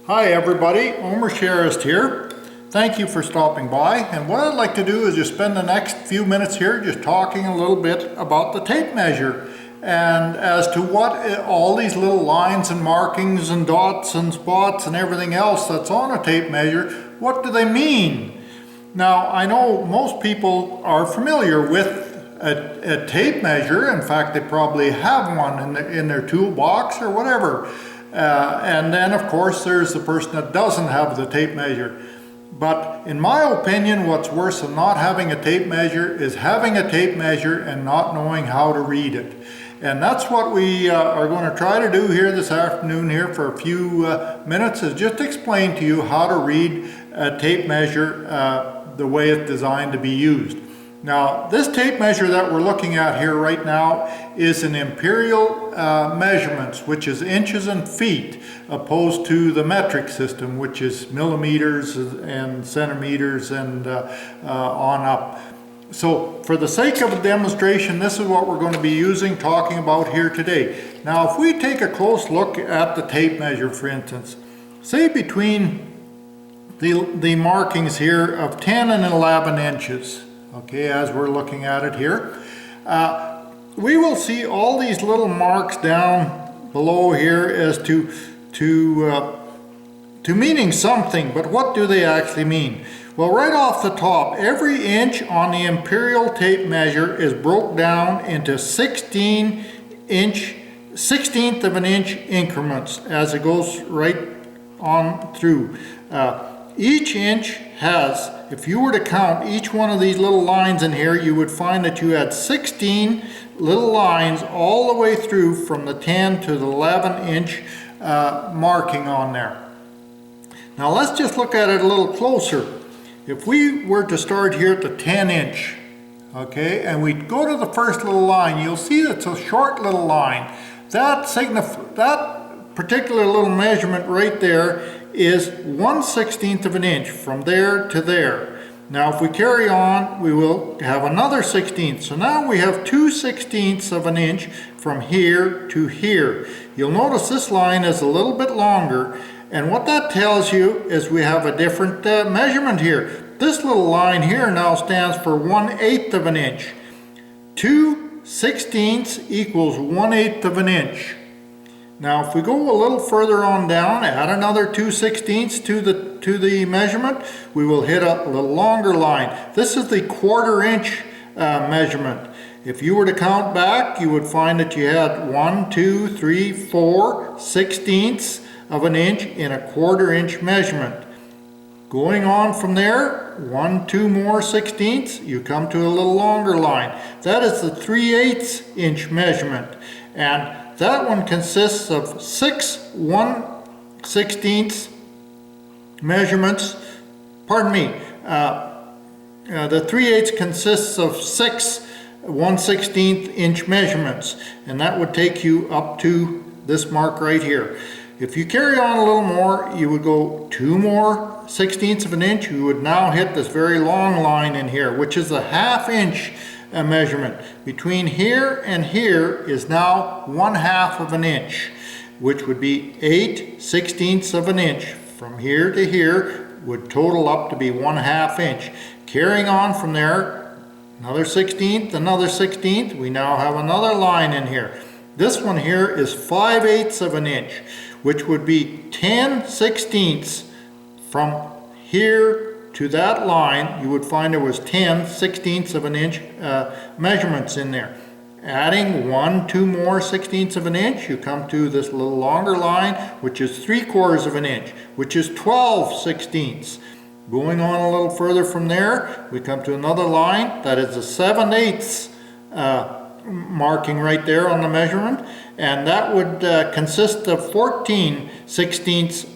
Hi everybody, Omer Sherrist here. Thank you for stopping by, and what I'd like to do is just spend the next few minutes here just talking a little bit about the tape measure and as to what all these little lines and markings and dots and spots and everything else that's on a tape measure, what do they mean? Now, I know most people are familiar with a tape measure. In fact, they probably have one in their toolbox or whatever. And then, of course, there's the person that doesn't have the tape measure. But in my opinion, what's worse than not having a tape measure is having a tape measure and not knowing how to read it. And that's what we are going to try to do here this afternoon here for a few minutes, is just explain to you how to read a tape measure the way it's designed to be used. Now, this tape measure that we're looking at here right now is an imperial measurements, which is inches and feet, opposed to the metric system, which is millimeters and centimeters and on up. So, for the sake of a demonstration, this is what we're going to be talking about here today. Now, if we take a close look at the tape measure, for instance, say between the markings here of 10 and 11 inches, okay, as we're looking at it here, we will see all these little marks down below here as to meaning something, but what do they actually mean? Well, right off the top, every inch on the imperial tape measure is broke down into 16th of an inch increments as it goes right on through. Each inch has, if you were to count each one of these little lines in here, you would find that you had 16 little lines all the way through from the 10 to the 11 inch marking on there. Now let's just look at it a little closer. If we were to start here at the 10 inch, okay, and we go to the first little line, you'll see that's a short little line. That particular little measurement right there is 1/16 of an inch from there to there. Now if we carry on, we will have another 16th. So now we have 2/16 of an inch from here to here. You'll notice this line is a little bit longer, and what that tells you is we have a different measurement here. This little line here now stands for 1/8 of an inch. 2/16 equals 1/8 of an inch. Now if we go a little further on down, add another 2/16 to the measurement, we will hit a little longer line. This is the 1/4 inch measurement. If you were to count back, you would find that you had 1, 2, 3, 4 16ths of an inch in a 1/4 inch measurement. Going on from there, 1, 2 more 16ths, you come to a little longer line. That is the 3/8 inch measurement, and that one consists of 6 1/16 measurements. Pardon me. The 3/8 consists of 6 1/16 inch measurements, and that would take you up to this mark right here. If you carry on a little more, you would go 2 more 16ths of an inch. You would now hit this very long line in here, which is a 1/2 inch measurement. Between here and here is now 1/2 of an inch, which would be 8/16 of an inch. From here to here would total up to be 1/2 inch. Carrying on from there, another 16th, another 16th, we now have another line in here. This one here is 5/8 of an inch, which would be 10/16 from here to that line. You would find there was 10/16 of an inch measurements in there. Adding 1, 2 more 16ths of an inch, you come to this little longer line, which is 3/4 of an inch, which is 12/16. Going on a little further from there, we come to another line that is a 7/8 marking right there on the measurement, and that would consist of 14/16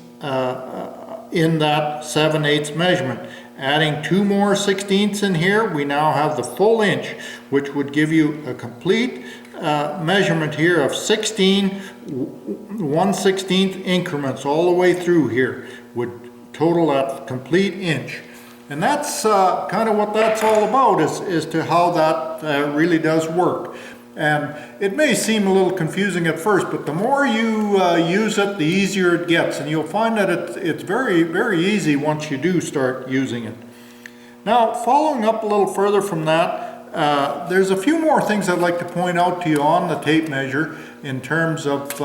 in that 7/8 measurement. Adding 2 more 16ths in here, we now have the full inch, which would give you a complete measurement here of 16 1/16 increments all the way through here, would total that complete inch. And that's kind of what that's all about, is to how that really does work. And it may seem a little confusing at first, but the more you use it, the easier it gets. And you'll find that it's very, very easy once you do start using it. Now, following up a little further from that, there's a few more things I'd like to point out to you on the tape measure in terms of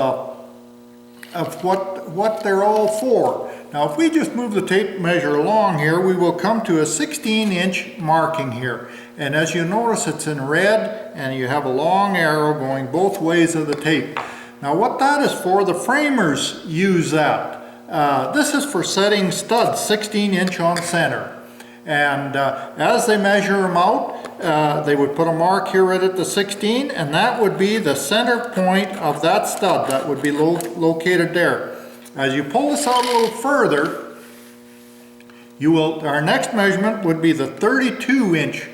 what they're all for. Now, if we just move the tape measure along here, we will come to a 16-inch marking here. And as you notice, it's in red, and you have a long arrow going both ways of the tape. Now, what that is for, the framers use that. This is for setting studs 16-inch on center. And as they measure them out, they would put a mark here right at the 16, and that would be the center point of that stud. That would be located there. As you pull this out a little further, our next measurement would be the 32-inch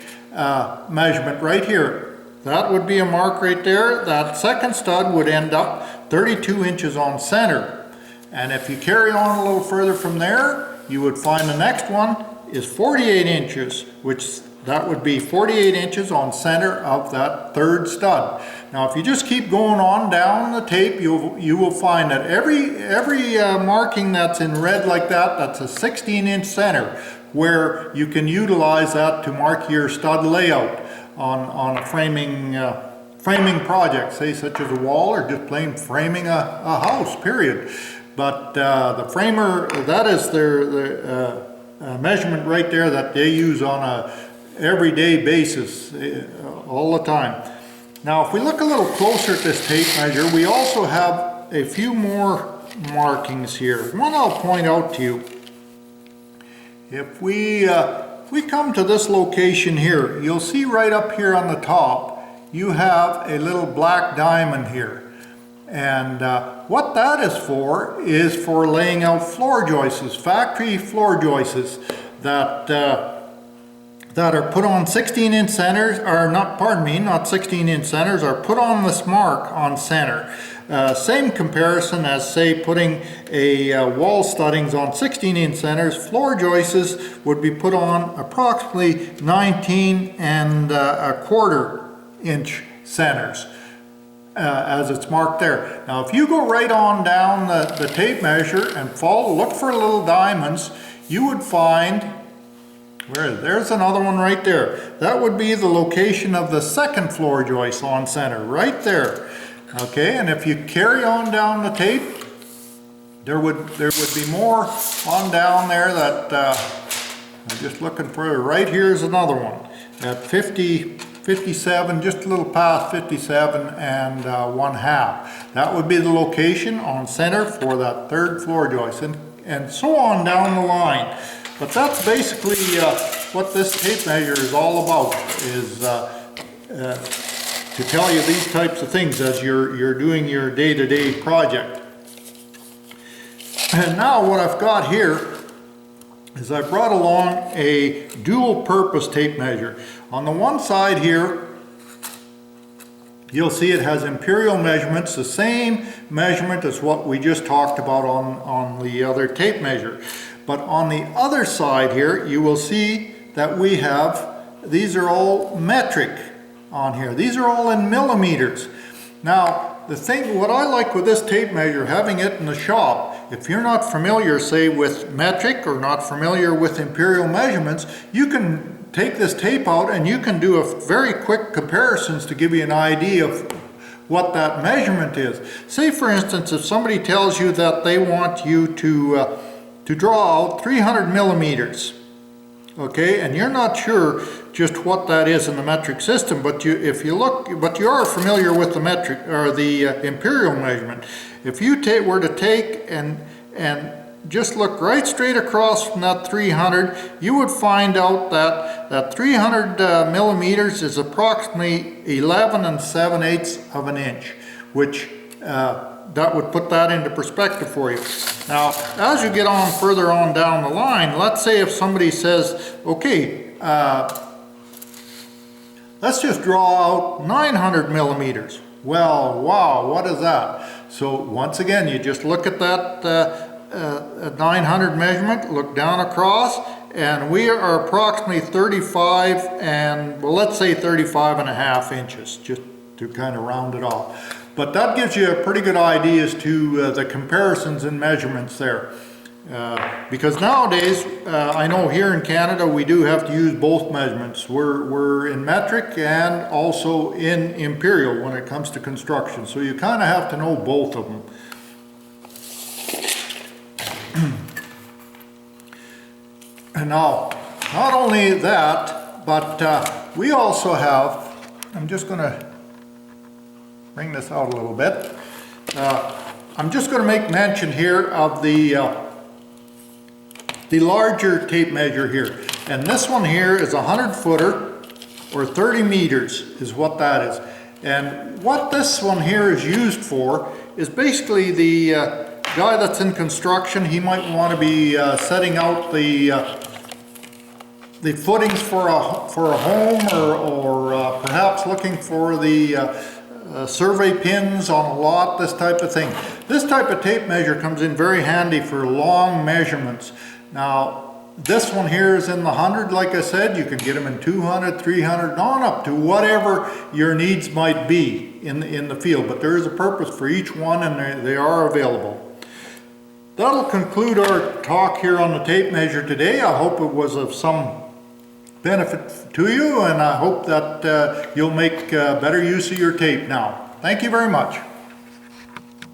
measurement right here. That would be a mark right there. That second stud would end up 32 inches on center. And if you carry on a little further from there, you would find the next one is 48 inches, which that would be 48 inches on center of that third stud. Now, if you just keep going on down the tape, you will find that every marking that's in red like that, that's a 16-inch center, where you can utilize that to mark your stud layout on a framing project, say such as a wall or just plain framing a house, period. But the framer, that is their measurement right there that they use on a everyday basis all the time. Now, if we look a little closer at this tape measure, we also have a few more markings here. One I'll point out to you. If we come to this location here, you'll see right up here on the top, you have a little black diamond here. And what that is for laying out floor joists, factory floor joists that are put on 16-inch centers, or not 16-inch centers, are put on this mark on center. Same comparison as, say, putting a wall studdings on 16-inch centers. Floor joists would be put on approximately 19 and a quarter inch centers. As it's marked there. Now, if you go right on down the tape measure and look for little diamonds, you would find, there's another one right there. That would be the location of the second floor joist on center, right there. Okay, and if you carry on down the tape, there would be more on down there that I'm just looking for. Right here's another one at 57, just a little past 57 and 1/2. That would be the location on center for that third floor joist, and so on down the line. But that's basically what this tape measure is all about, is to tell you these types of things as you're doing your day-to-day project. And now what I've got here is I brought along a dual purpose tape measure. On the one side here, you'll see it has imperial measurements, the same measurement as what we just talked about on the other tape measure. But on the other side here, you will see that we have, these are all metric on here. These are all in millimeters. Now, what I like with this tape measure, having it in the shop, if you're not familiar, say, with metric or not familiar with imperial measurements, you can take this tape out and you can do a very quick comparisons to give you an idea of what that measurement is. Say, for instance, if somebody tells you that they want you to draw out 300 millimeters, okay, and you're not sure just what that is in the metric system, but you are familiar with the metric or the imperial measurement. If you were to take and just look right straight across from that 300, you would find out that 300 millimeters is approximately 11 7/8 of an inch, which that would put that into perspective for you. Now, as you get on further on down the line, let's say if somebody says, okay, let's just draw out 900 millimeters. Well, wow, what is that? So once again, you just look at that 900 measurement, look down across, and we are approximately 35 and, well, let's say 35 and a half inches, just to kind of round it off. But that gives you a pretty good idea as to the comparisons and measurements there. Because nowadays, I know here in Canada we do have to use both measurements. We're in metric and also in imperial when it comes to construction. So you kind of have to know both of them. And now, not only that, but we also have, I'm just going to bring this out a little bit. I'm just going to make mention here of the larger tape measure here. And this one here is a 100-footer or 30 meters is what that is. And what this one here is used for is basically the guy that's in construction, he might want to be setting out the footings for a home, or perhaps looking for the survey pins on a lot, this type of thing. This type of tape measure comes in very handy for long measurements. Now, this one here is in the 100, like I said. You can get them in 200, 300, on up to whatever your needs might be in the field. But there is a purpose for each one, and they are available. That'll conclude our talk here on the tape measure today. I hope it was of some benefit to you, and I hope that you'll make better use of your tape now. Thank you very much.